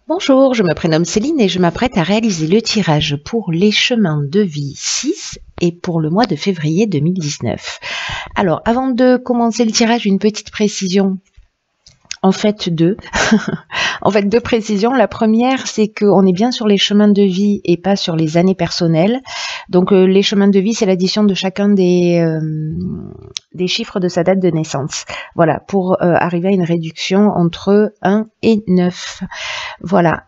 Bonjour, je me prénomme Céline et je m'apprête à réaliser le tirage pour les chemins de vie 6 et pour le mois de février 2019. Alors, avant de commencer le tirage, une petite précision. En fait, deux. Deux précisions. La première, c'est qu'on est bien sur les chemins de vie et pas sur les années personnelles. Donc, les chemins de vie, c'est l'addition de chacun des chiffres de sa date de naissance. Voilà, pour arriver à une réduction entre 1 et 9. Voilà.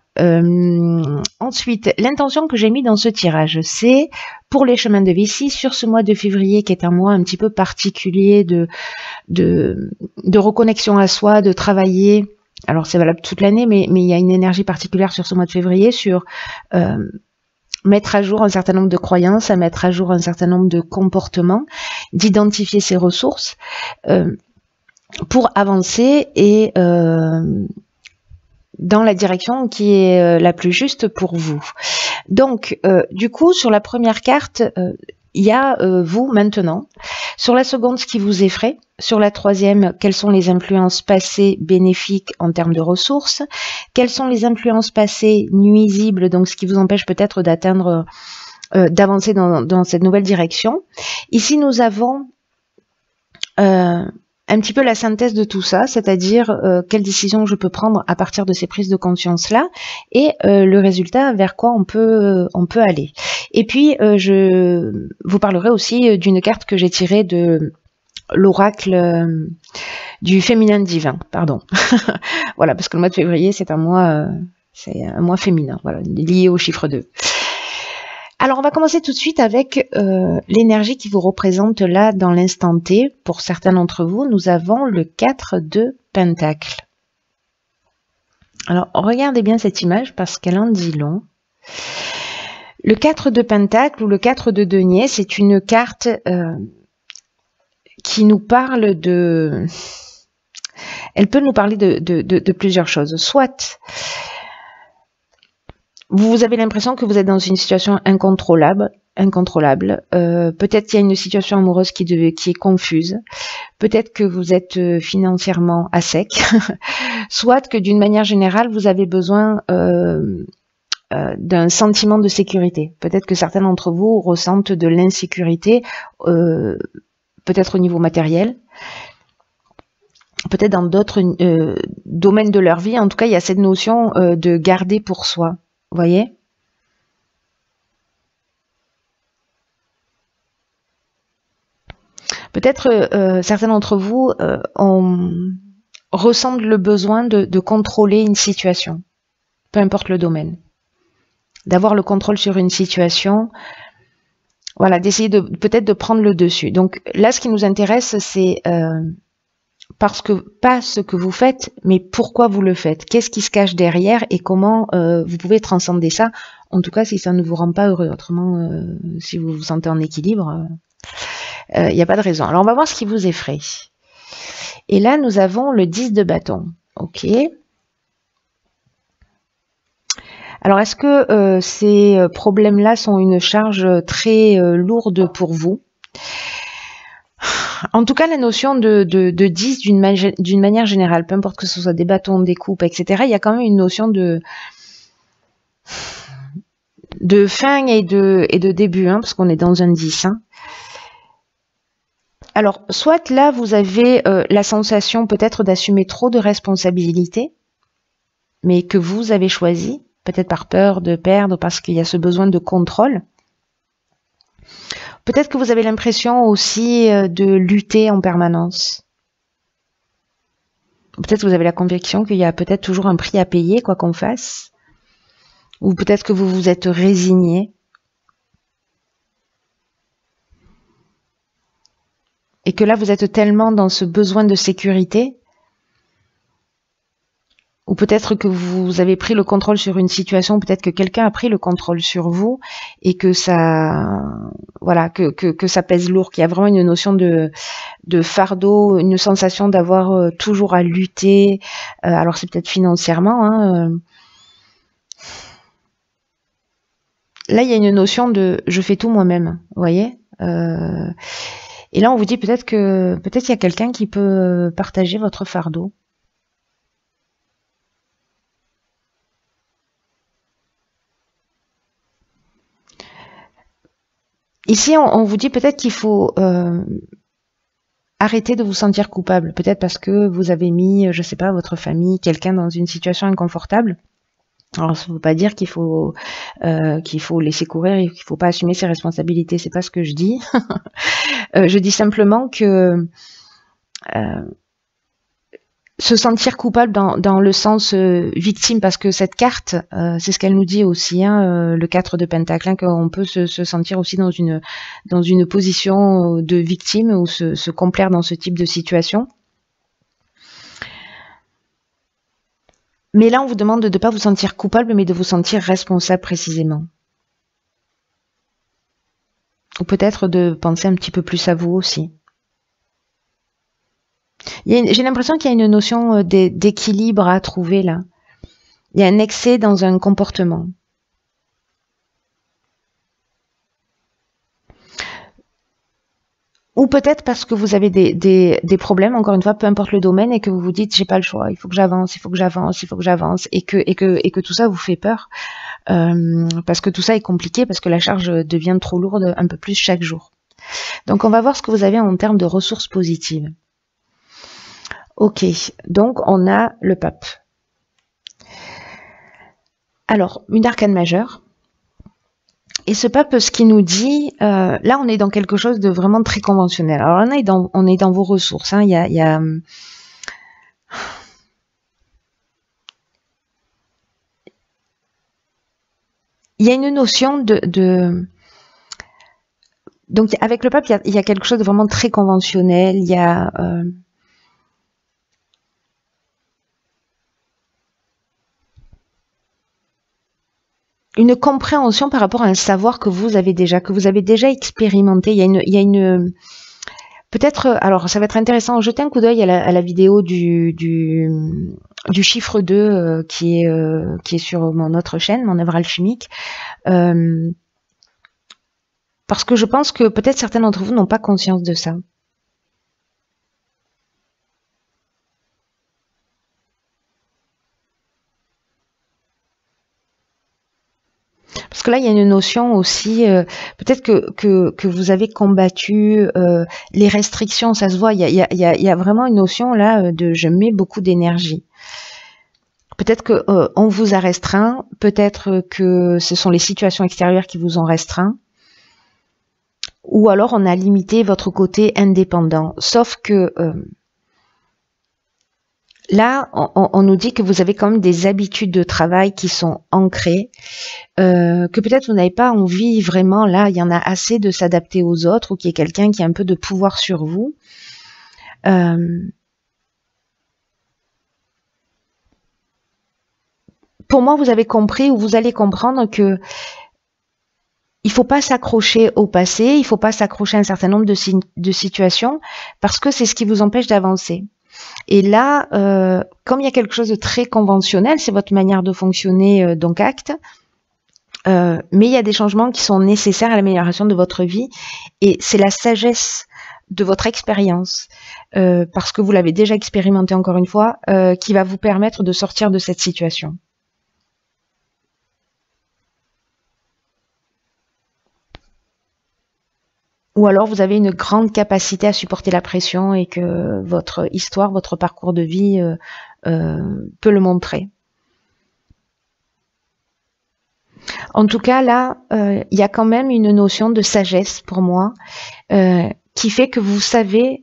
Ensuite, l'intention que j'ai mis dans ce tirage, c'est pour les chemins de vie ici, sur ce mois de février qui est un mois un petit peu particulier de reconnexion à soi, de travailler. Alors c'est valable toute l'année, mais il y a une énergie particulière sur ce mois de février sur mettre à jour un certain nombre de croyances, à mettre à jour un certain nombre de comportements, d'identifier ses ressources pour avancer et dans la direction qui est la plus juste pour vous. Donc, du coup, sur la première carte, il y a vous maintenant. Sur la seconde, ce qui vous effraie. Sur la troisième, quelles sont les influences passées bénéfiques en termes de ressources. Quelles sont les influences passées nuisibles, donc ce qui vous empêche peut-être d'atteindre, d'avancer dans cette nouvelle direction. Ici, nous avons un petit peu la synthèse de tout ça, c'est-à-dire quelles décisions je peux prendre à partir de ces prises de conscience-là et le résultat vers quoi on peut aller. Et puis, je vous parlerai aussi d'une carte que j'ai tirée de l'oracle du féminin divin, pardon. Voilà, parce que le mois de février, c'est un mois féminin, voilà, lié au chiffre 2. Alors, on va commencer tout de suite avec l'énergie qui vous représente là dans l'instant T. Pour certains d'entre vous, nous avons le 4 de Pentacle. Alors, regardez bien cette image parce qu'elle en dit long. Le 4 de Pentacle ou le 4 de Denier, c'est une carte qui nous parle de... Elle peut nous parler de plusieurs choses. Soit... vous avez l'impression que vous êtes dans une situation incontrôlable. Peut-être qu'il y a une situation amoureuse qui est confuse. Peut-être que vous êtes financièrement à sec. Soit que d'une manière générale, vous avez besoin d'un sentiment de sécurité. Peut-être que certains d'entre vous ressentent de l'insécurité, peut-être au niveau matériel. Peut-être dans d'autres domaines de leur vie. En tout cas, il y a cette notion de garder pour soi. Vous voyez? Peut-être certains d'entre vous ressentent le besoin de contrôler une situation, peu importe le domaine. D'avoir le contrôle sur une situation, voilà, d'essayer peut-être de prendre le dessus. Donc là, ce qui nous intéresse, c'est pas ce que vous faites, mais pourquoi vous le faites. Qu'est-ce qui se cache derrière et comment vous pouvez transcender ça. En tout cas, si ça ne vous rend pas heureux. Autrement, si vous vous sentez en équilibre, il n'y a pas de raison. Alors, on va voir ce qui vous effraie. Et là, nous avons le 10 de bâton. Ok. Alors, est-ce que ces problèmes-là sont une charge très lourde pour vous ? En tout cas, la notion de 10 d'une manière générale, peu importe que ce soit des bâtons, des coupes, etc., il y a quand même une notion de fin et de début, hein, parce qu'on est dans un 10. Hein. Alors, soit là, vous avez la sensation peut-être d'assumer trop de responsabilités, mais que vous avez choisi, peut-être par peur de perdre, parce qu'il y a ce besoin de contrôle. Peut-être que vous avez l'impression aussi de lutter en permanence. Peut-être que vous avez la conviction qu'il y a peut-être toujours un prix à payer, quoi qu'on fasse. Ou peut-être que vous vous êtes résigné. Et que là, vous êtes tellement dans ce besoin de sécurité. Ou peut-être que vous avez pris le contrôle sur une situation, peut-être que quelqu'un a pris le contrôle sur vous et que ça, voilà, que ça pèse lourd, qu'il y a vraiment une notion de fardeau, une sensation d'avoir toujours à lutter. Alors c'est peut-être financièrement. Hein, là, il y a une notion de je fais tout moi-même, vous voyez. Et là, on vous dit peut-être qu'il y a quelqu'un qui peut partager votre fardeau. Ici, on vous dit peut-être qu'il faut arrêter de vous sentir coupable. Peut-être parce que vous avez mis, je sais pas, votre famille, quelqu'un dans une situation inconfortable. Alors, ça ne veut pas dire qu'il faut laisser courir et qu'il faut pas assumer ses responsabilités. C'est pas ce que je dis. Je dis simplement que se sentir coupable dans le sens victime, parce que cette carte, c'est ce qu'elle nous dit aussi, hein, le 4 de Pentacle, hein, qu'on peut se sentir aussi dans une position de victime ou se complaire dans ce type de situation. Mais là, on vous demande de ne pas vous sentir coupable, mais de vous sentir responsable précisément. Ou peut-être de penser un petit peu plus à vous aussi. J'ai l'impression qu'il y a une notion d'équilibre à trouver là. Il y a un excès dans un comportement. Ou peut-être parce que vous avez des problèmes, encore une fois, peu importe le domaine, et que vous vous dites j'ai pas le choix, il faut que j'avance, il faut que j'avance, il faut que j'avance, et que tout ça vous fait peur, parce que tout ça est compliqué, parce que la charge devient trop lourde un peu plus chaque jour. Donc on va voir ce que vous avez en termes de ressources positives. Ok, donc on a le pape. Alors, une arcane majeure. Et ce pape, ce qu'il nous dit, là on est dans quelque chose de vraiment très conventionnel. Alors on est dans vos ressources. Hein. Il y a une notion de... Donc avec le pape, il y a quelque chose de vraiment très conventionnel. Il y a... une compréhension par rapport à un savoir que vous avez déjà expérimenté. Il y a une peut-être, alors ça va être intéressant, jetez un coup d'œil à la vidéo du chiffre 2 qui est sur mon autre chaîne, mon œuvre alchimique, parce que je pense que peut-être certains d'entre vous n'ont pas conscience de ça. Parce que là, il y a une notion aussi, peut-être que vous avez combattu les restrictions, ça se voit, il y a vraiment une notion là de je mets beaucoup d'énergie. Peut-être que on vous a restreint, peut-être que ce sont les situations extérieures qui vous ont restreint, ou alors on a limité votre côté indépendant. Sauf que là, on nous dit que vous avez quand même des habitudes de travail qui sont ancrées, que peut-être vous n'avez pas envie vraiment, là, il y en a assez de s'adapter aux autres, ou qu'il y ait quelqu'un qui a un peu de pouvoir sur vous. Pour moi, vous avez compris, ou vous allez comprendre que il faut pas s'accrocher au passé, il faut pas s'accrocher à un certain nombre de situations, parce que c'est ce qui vous empêche d'avancer. Et là, comme il y a quelque chose de très conventionnel, c'est votre manière de fonctionner, donc acte, mais il y a des changements qui sont nécessaires à l'amélioration de votre vie, et c'est la sagesse de votre expérience, parce que vous l'avez déjà expérimenté encore une fois, qui va vous permettre de sortir de cette situation. Ou alors vous avez une grande capacité à supporter la pression et que votre histoire, votre parcours de vie peut le montrer. En tout cas, là, il y a quand même une notion de sagesse pour moi qui fait que vous savez,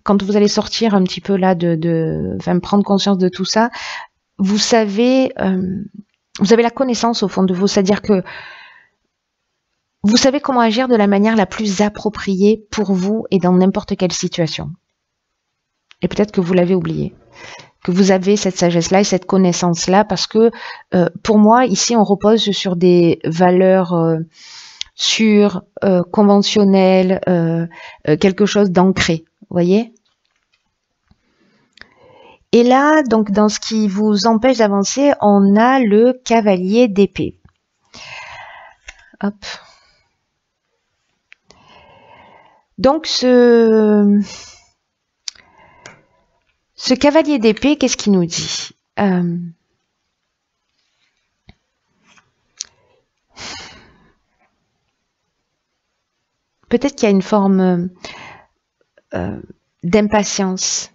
quand vous allez sortir un petit peu là enfin, prendre conscience de tout ça, vous savez, vous avez la connaissance au fond de vous, c'est-à-dire que vous savez comment agir de la manière la plus appropriée pour vous et dans n'importe quelle situation. Et peut-être que vous l'avez oublié, que vous avez cette sagesse-là et cette connaissance-là, parce que pour moi, ici, on repose sur des valeurs sûres, conventionnelles, quelque chose d'ancré, vous voyez ? Et là, donc, dans ce qui vous empêche d'avancer, on a le cavalier d'épée. Hop. Donc, ce cavalier d'épée, qu'est-ce qu'il nous dit ? peut-être qu'il y a une forme d'impatience.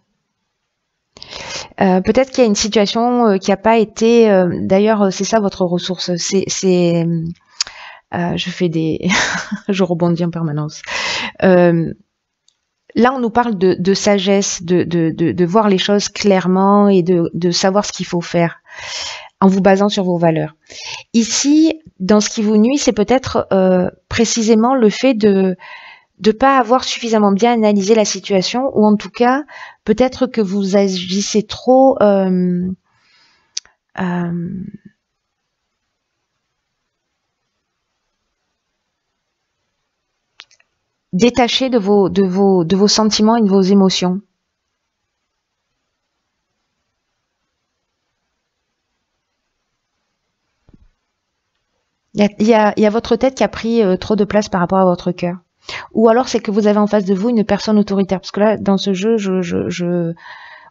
Peut-être qu'il y a une situation qui n'a pas été... D'ailleurs, c'est ça votre ressource. Je fais des... je rebondis en permanence. Là, on nous parle de sagesse, de voir les choses clairement et de savoir ce qu'il faut faire en vous basant sur vos valeurs. Ici, dans ce qui vous nuit, c'est peut-être précisément le fait de ne pas avoir suffisamment bien analysé la situation, ou en tout cas, peut-être que vous agissez trop détaché de vos sentiments et de vos émotions. Il y a votre tête qui a pris trop de place par rapport à votre cœur. Ou alors c'est que vous avez en face de vous une personne autoritaire. Parce que là, dans ce jeu,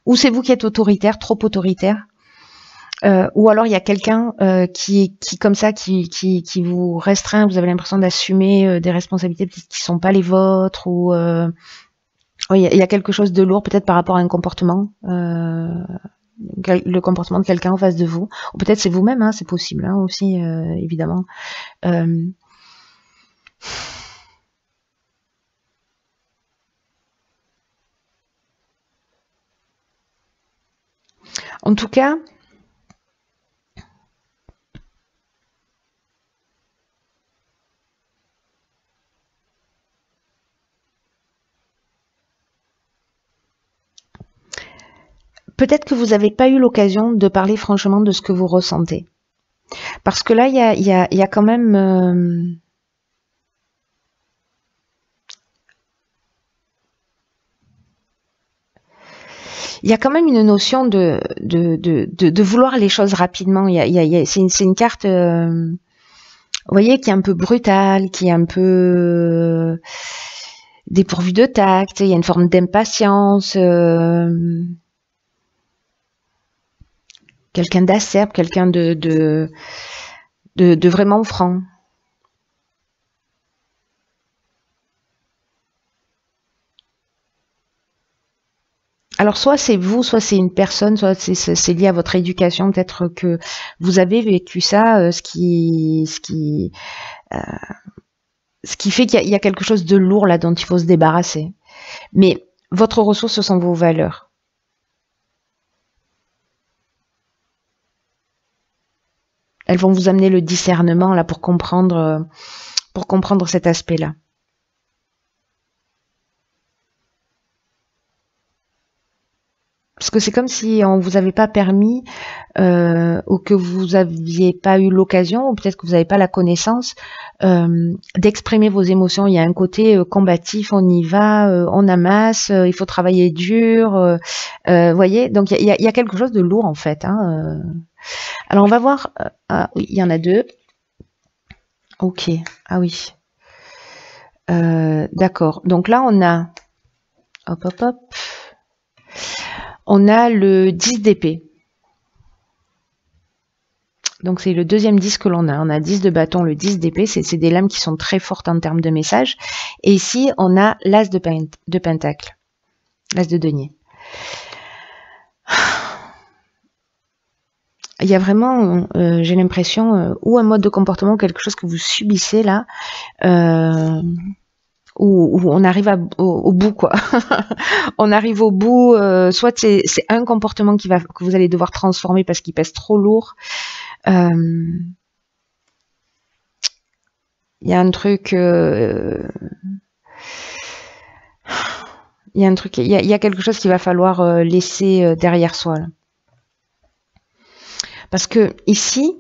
ou c'est vous qui êtes autoritaire, trop autoritaire. Ou alors il y a quelqu'un qui comme ça, qui vous restreint. Vous avez l'impression d'assumer des responsabilités qui sont pas les vôtres. Ou oui, il y a quelque chose de lourd peut-être par rapport à un comportement. Le comportement de quelqu'un en face de vous, ou peut-être c'est vous-même, hein, c'est possible hein, aussi, évidemment. En tout cas, peut-être que vous n'avez pas eu l'occasion de parler franchement de ce que vous ressentez. Parce que là, il y a quand même... il y a quand même une notion de vouloir les choses rapidement. C'est une carte, vous voyez, qui est un peu brutale, qui est un peu dépourvue de tact. Il y a une forme d'impatience. Quelqu'un d'acerbe, quelqu'un de vraiment franc. Alors soit c'est vous, soit c'est une personne, soit c'est lié à votre éducation. Peut-être que vous avez vécu ça, ce qui fait qu'il y a quelque chose de lourd là dont il faut se débarrasser. Mais votre ressource, ce sont vos valeurs. Elles vont vous amener le discernement là pour comprendre cet aspect-là. Parce que c'est comme si on vous avait pas permis, ou que vous aviez pas eu l'occasion, ou peut-être que vous n'avez pas la connaissance d'exprimer vos émotions. Il y a un côté combatif, on y va, on amasse, il faut travailler dur, voyez. Donc il y a quelque chose de lourd en fait. Hein, Alors on va voir. Ah oui, il y en a deux. Ok. Ah oui. D'accord. Donc là on a. Hop hop hop. On a le 10 d'épée. Donc c'est le deuxième 10 que l'on a. On a 10 de bâton, le 10 d'épée. C'est des lames qui sont très fortes en termes de message. Et ici, on a l'as de pentacle. L'as de denier. Il y a vraiment, j'ai l'impression, ou un mode de comportement, ou quelque chose que vous subissez là, où on arrive au bout, quoi. On arrive au bout, soit c'est un comportement que vous allez devoir transformer parce qu'il pèse trop lourd. Il y a un truc... il y a quelque chose qu'il va falloir laisser derrière soi, là. Parce que ici,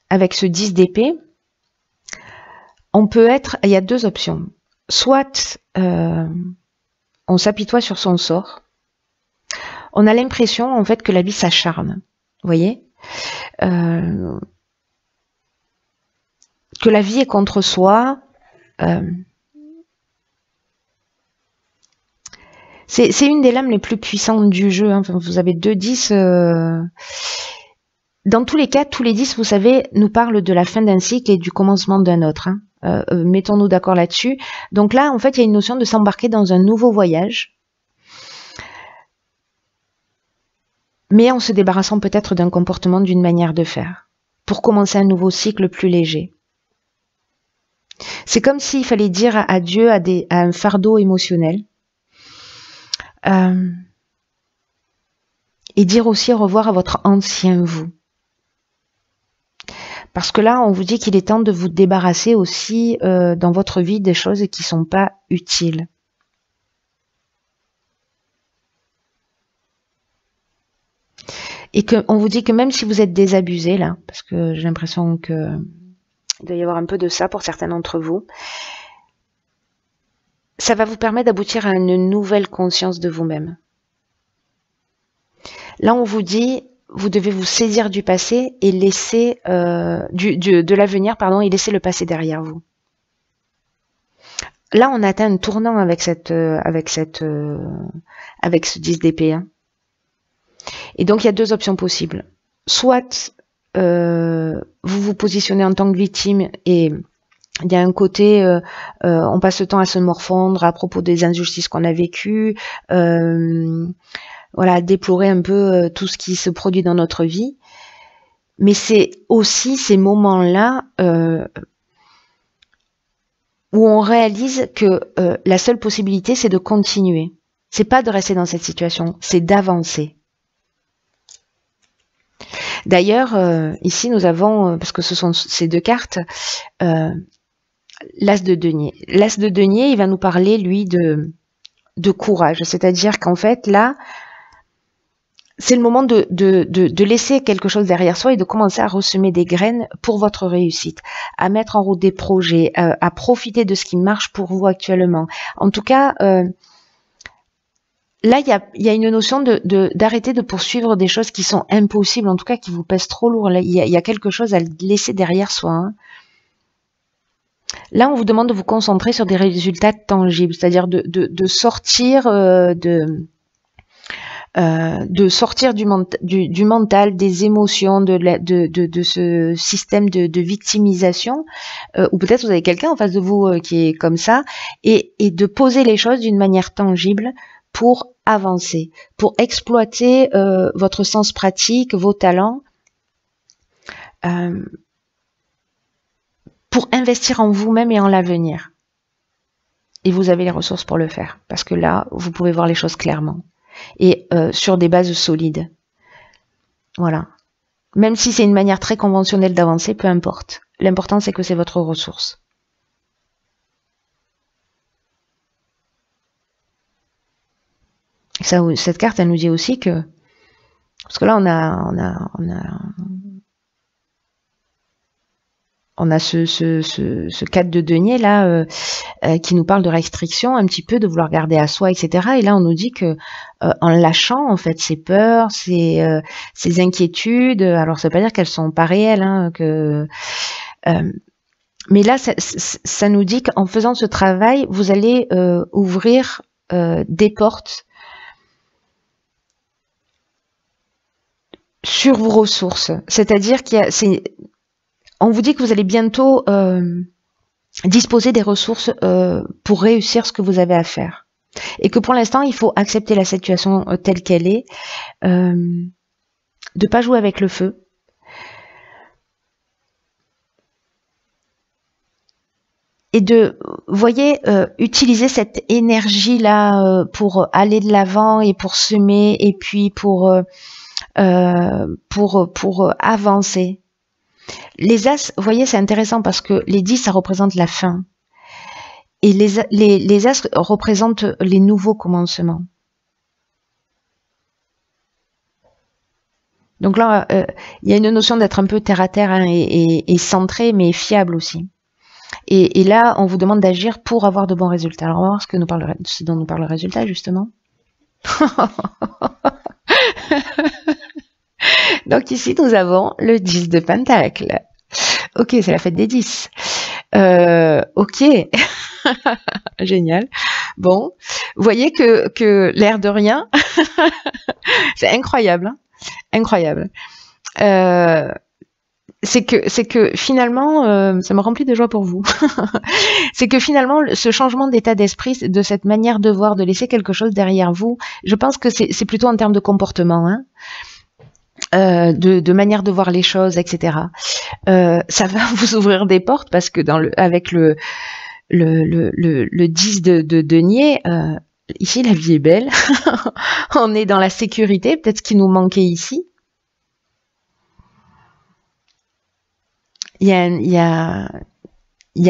avec ce 10 d'épée, il y a deux options. Soit on s'apitoie sur son sort. On a l'impression en fait que la vie s'acharne. Vous voyez, que la vie est contre soi. C'est une des lames les plus puissantes du jeu. Hein. Enfin, vous avez 2 10. Dans tous les cas, tous les 10, vous savez, nous parlent de la fin d'un cycle et du commencement d'un autre. Hein. Mettons-nous d'accord là-dessus. Donc là, en fait, il y a une notion de s'embarquer dans un nouveau voyage, mais en se débarrassant peut-être d'un comportement, d'une manière de faire, pour commencer un nouveau cycle plus léger. C'est comme s'il fallait dire adieu à un fardeau émotionnel. Et dire aussi au revoir à votre ancien vous. Parce que là, on vous dit qu'il est temps de vous débarrasser aussi dans votre vie des choses qui ne sont pas utiles. Et qu'on vous dit que même si vous êtes désabusé, là, parce que j'ai l'impression qu'il doit y avoir un peu de ça pour certains d'entre vous, ça va vous permettre d'aboutir à une nouvelle conscience de vous-même. Là, on vous dit, vous devez vous saisir du passé et laisser de l'avenir, pardon, et laisser le passé derrière vous. Là, on atteint un tournant avec ce 10 d'épée. Hein. Et donc, il y a deux options possibles. Soit vous vous positionnez en tant que victime et il y a un côté, on passe le temps à se morfondre à propos des injustices qu'on a vécues, voilà, déplorer un peu tout ce qui se produit dans notre vie. Mais c'est aussi ces moments-là où on réalise que la seule possibilité, c'est de continuer. C'est pas de rester dans cette situation, c'est d'avancer. D'ailleurs, ici, nous avons, parce que ce sont ces deux cartes, l'As de denier. L'As de denier, il va nous parler, lui, de courage. C'est-à-dire qu'en fait, là, c'est le moment de laisser quelque chose derrière soi et de commencer à ressemer des graines pour votre réussite, à mettre en route des projets, à profiter de ce qui marche pour vous actuellement. En tout cas, là, il y a une notion d'arrêter de poursuivre des choses qui sont impossibles, en tout cas qui vous pèsent trop lourd. Là, il y a quelque chose à laisser derrière soi. Hein. Là, on vous demande de vous concentrer sur des résultats tangibles, c'est-à-dire de sortir de sortir du mental, des émotions, de ce système de victimisation, ou peut-être vous avez quelqu'un en face de vous qui est comme ça, et de poser les choses d'une manière tangible pour avancer, pour exploiter votre sens pratique, vos talents, pour investir en vous-même et en l'avenir. Et vous avez les ressources pour le faire, parce que là, vous pouvez voir les choses clairement. Et sur des bases solides. Voilà. Même si c'est une manière très conventionnelle d'avancer, peu importe. L'important, c'est que c'est votre ressource. Ça, cette carte, elle nous dit aussi que... Parce que là, on a ce 4 de denier là qui nous parle de restriction, un petit peu de vouloir garder à soi, etc. Et là, on nous dit que en lâchant en fait ses peurs, ses inquiétudes, alors ça veut pas dire qu'elles sont pas réelles, hein, mais là, ça nous dit qu'en faisant ce travail, vous allez ouvrir des portes sur vos ressources. C'est-à-dire on vous dit que vous allez bientôt disposer des ressources pour réussir ce que vous avez à faire. Et que pour l'instant, il faut accepter la situation telle qu'elle est, de ne pas jouer avec le feu. Et de, vous voyez, utiliser cette énergie-là pour aller de l'avant et pour semer et puis pour avancer. Les As, vous voyez, c'est intéressant parce que les 10, ça représente la fin. Et les As représentent les nouveaux commencements. Donc là, il y a une notion d'être un peu terre à terre hein, et centré, mais fiable aussi. Et là, on vous demande d'agir pour avoir de bons résultats. Alors, on va voir ce dont nous parle le résultat, justement. Donc ici, nous avons le 10 de Pentacle. Ok, c'est la fête des 10. Ok, génial. Bon, vous voyez que l'air de rien, c'est incroyable. Hein, incroyable. c'est que finalement, ça me remplit de joie pour vous. C'est que finalement, ce changement d'état d'esprit, de cette manière de voir, de laisser quelque chose derrière vous, je pense que c'est plutôt en termes de comportement, hein, de manière de voir les choses, etc. Ça va vous ouvrir des portes parce que avec le 10 de denier, ici la vie est belle. On est dans la sécurité, peut-être ce qui nous manquait ici. Il y a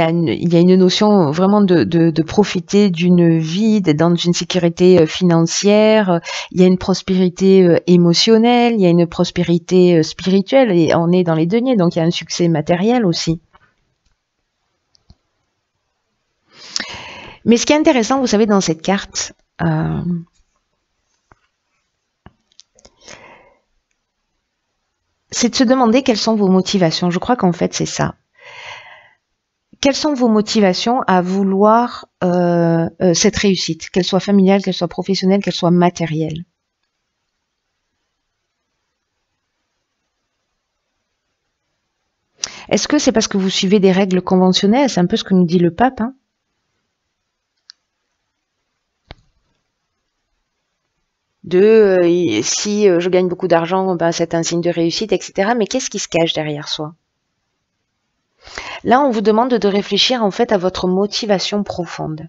une notion vraiment de profiter d'une vie, d'être dans une sécurité financière. Il y a une prospérité émotionnelle, il y a une prospérité spirituelle, et on est dans les deniers, donc il y a un succès matériel aussi. Mais ce qui est intéressant, vous savez, dans cette carte, c'est de se demander quelles sont vos motivations. Je crois qu'en fait, c'est ça. Quelles sont vos motivations à vouloir cette réussite, qu'elle soit familiale, qu'elle soit professionnelle, qu'elle soit matérielle? Est-ce que c'est parce que vous suivez des règles conventionnelles? C'est un peu ce que nous dit le pape, hein. Si je gagne beaucoup d'argent, ben, c'est un signe de réussite, etc. Mais qu'est-ce qui se cache derrière soi? Là, on vous demande de réfléchir en fait à votre motivation profonde.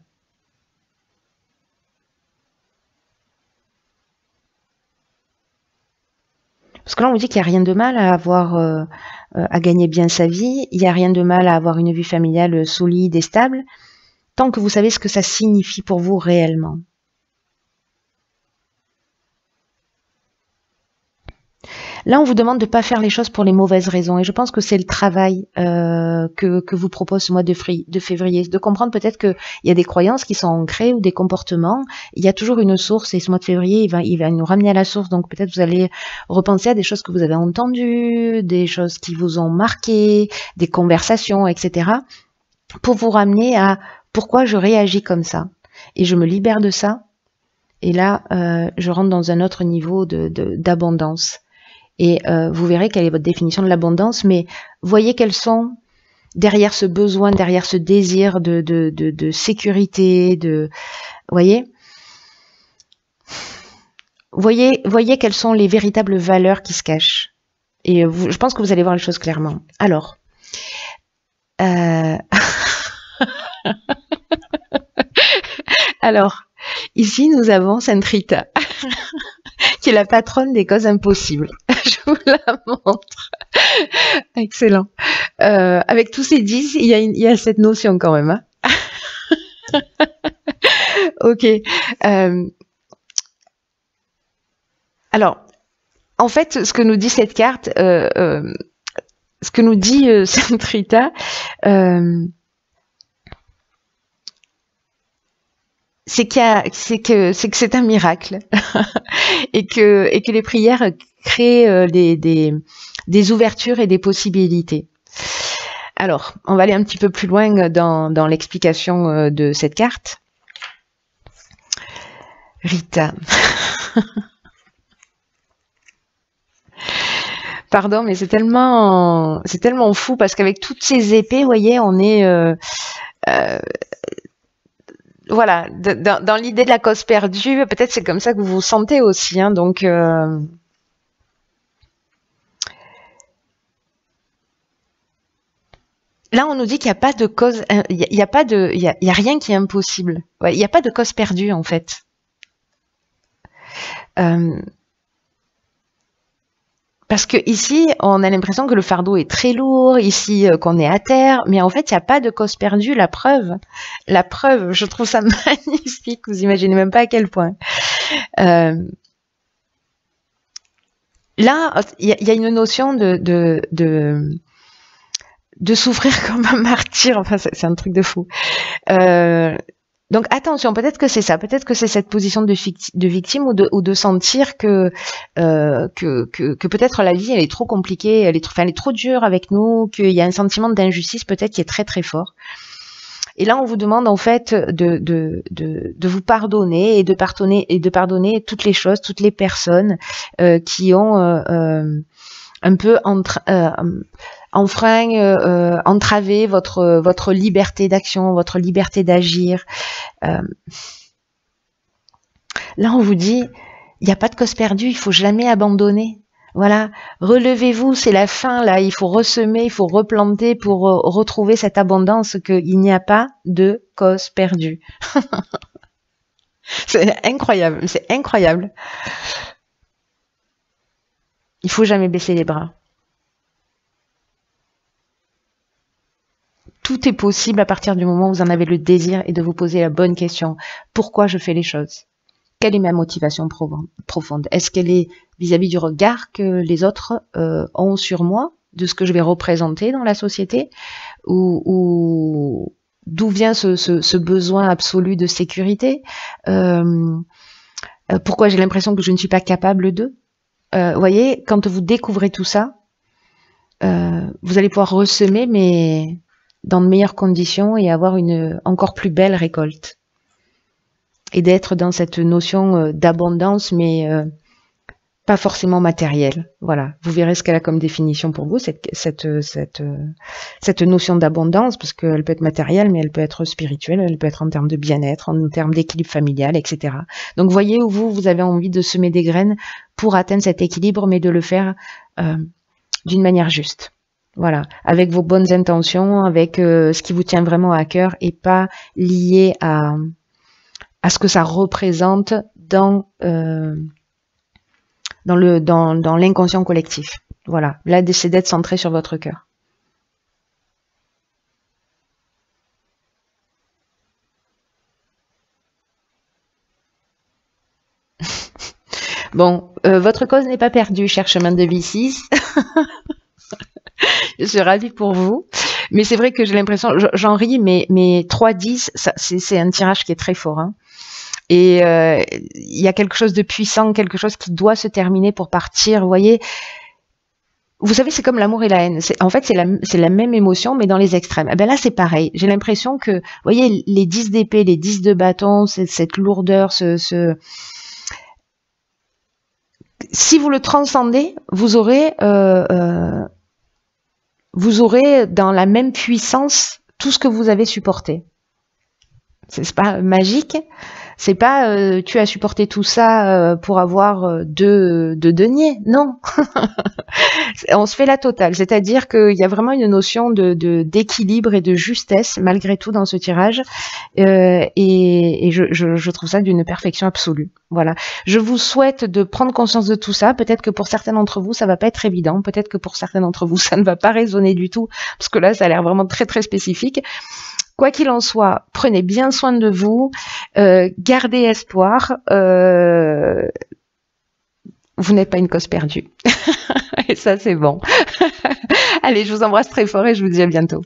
Parce que là, on vous dit qu'il n'y a rien de mal à avoir, à gagner bien sa vie, il n'y a rien de mal à avoir une vie familiale solide et stable, tant que vous savez ce que ça signifie pour vous réellement. Là, on vous demande de ne pas faire les choses pour les mauvaises raisons. Et je pense que c'est le travail que vous propose ce mois de février. De comprendre peut-être qu'il y a des croyances qui sont ancrées ou des comportements. Il y a toujours une source et ce mois de février, il va nous ramener à la source. Donc peut-être vous allez repenser à des choses que vous avez entendues, des choses qui vous ont marqué, des conversations, etc. pour vous ramener à pourquoi je réagis comme ça. Et je me libère de ça. Et là, je rentre dans un autre niveau d'abondance. Et vous verrez quelle est votre définition de l'abondance, mais voyez quels sont derrière ce besoin, derrière ce désir de sécurité, voyez quelles sont les véritables valeurs qui se cachent. Et je pense que vous allez voir les choses clairement. Alors, ici nous avons Sainte Rita, qui est la patronne des causes impossibles. Je vous la montre. Excellent. Avec tous ces 10, il y a cette notion quand même. Hein. Ok. Alors, en fait, ce que nous dit cette carte, ce que nous dit Sainte Rita, c'est que c'est un miracle et que les prières créent des ouvertures et des possibilités. Alors, on va aller un petit peu plus loin dans l'explication de cette carte. Rita. Pardon, mais c'est tellement fou parce qu'avec toutes ces épées, vous voyez, on est voilà, dans l'idée de la cause perdue, peut-être c'est comme ça que vous vous sentez aussi, hein, donc là on nous dit qu'il n'y a pas de cause, il y a rien qui est impossible. Ouais, il n'y a pas de cause perdue en fait. Parce que ici, on a l'impression que le fardeau est très lourd, ici qu'on est à terre, mais en fait, il n'y a pas de cause perdue. La preuve, je trouve ça magnifique. Vous imaginez même pas à quel point. Là, il y a une notion de souffrir comme un martyr. Enfin, c'est un truc de fou. Donc attention, peut-être que c'est ça, peut-être que c'est cette position de victime ou de sentir que peut-être la vie elle est trop compliquée, elle est trop dure avec nous, qu'il y a un sentiment d'injustice peut-être qui est très très fort. Et là on vous demande en fait de vous pardonner et de pardonner toutes les choses, toutes les personnes qui ont un peu entraver votre liberté d'action, votre liberté d'agir. Là, on vous dit, il n'y a pas de cause perdue, il faut jamais abandonner. Voilà, relevez-vous, c'est la fin là, il faut ressemer, il faut replanter pour retrouver cette abondance, qu'il n'y a pas de cause perdue. C'est incroyable, c'est incroyable. Il faut jamais baisser les bras. Tout est possible à partir du moment où vous en avez le désir et de vous poser la bonne question. Pourquoi je fais les choses? Quelle est ma motivation profonde? Est-ce qu'elle est vis-à-vis du regard que les autres ont sur moi, de ce que je vais représenter dans la société, ou d'où vient ce besoin absolu de sécurité? Pourquoi j'ai l'impression que je ne suis pas capable de? Vous voyez, quand vous découvrez tout ça, vous allez pouvoir ressemer, mais dans de meilleures conditions, et avoir une encore plus belle récolte. Et d'être dans cette notion d'abondance, mais pas forcément matérielle. Voilà, vous verrez ce qu'elle a comme définition pour vous, cette notion d'abondance, parce qu'elle peut être matérielle, mais elle peut être spirituelle, elle peut être en termes de bien-être, en termes d'équilibre familial, etc. Donc voyez où vous avez envie de semer des graines pour atteindre cet équilibre, mais de le faire d'une manière juste. Voilà, avec vos bonnes intentions, avec ce qui vous tient vraiment à cœur, et pas lié à ce que ça représente dans l'inconscient collectif. Voilà, là, c'est d'être centré sur votre cœur. Bon, votre cause n'est pas perdue, cher chemin de vie 6. Je suis ravie pour vous. Mais c'est vrai que j'ai l'impression, j'en ris, mais 3-10, c'est un tirage qui est très fort. Hein. Et il y a quelque chose de puissant, quelque chose qui doit se terminer pour partir. Vous voyez, c'est comme l'amour et la haine. En fait, c'est la même émotion, mais dans les extrêmes. Et ben là, c'est pareil. J'ai l'impression que, vous voyez, les 10 d'épée, les 10 de bâton, cette lourdeur, si vous le transcendez, vous aurez dans la même puissance tout ce que vous avez supporté. C'est pas magique. C'est pas tu as supporté tout ça pour avoir deux deniers. Non. On se fait la totale. C'est-à-dire qu'il y a vraiment une notion d'équilibre et de justesse malgré tout dans ce tirage. Et je trouve ça d'une perfection absolue. Voilà. Je vous souhaite de prendre conscience de tout ça. Peut-être que pour certains d'entre vous, ça va pas être évident. Peut-être que pour certains d'entre vous, ça ne va pas résonner du tout. Parce que là, ça a l'air vraiment très, très spécifique. Quoi qu'il en soit, prenez bien soin de vous, gardez espoir, vous n'êtes pas une cause perdue. Et ça, c'est bon. Allez, je vous embrasse très fort et je vous dis à bientôt.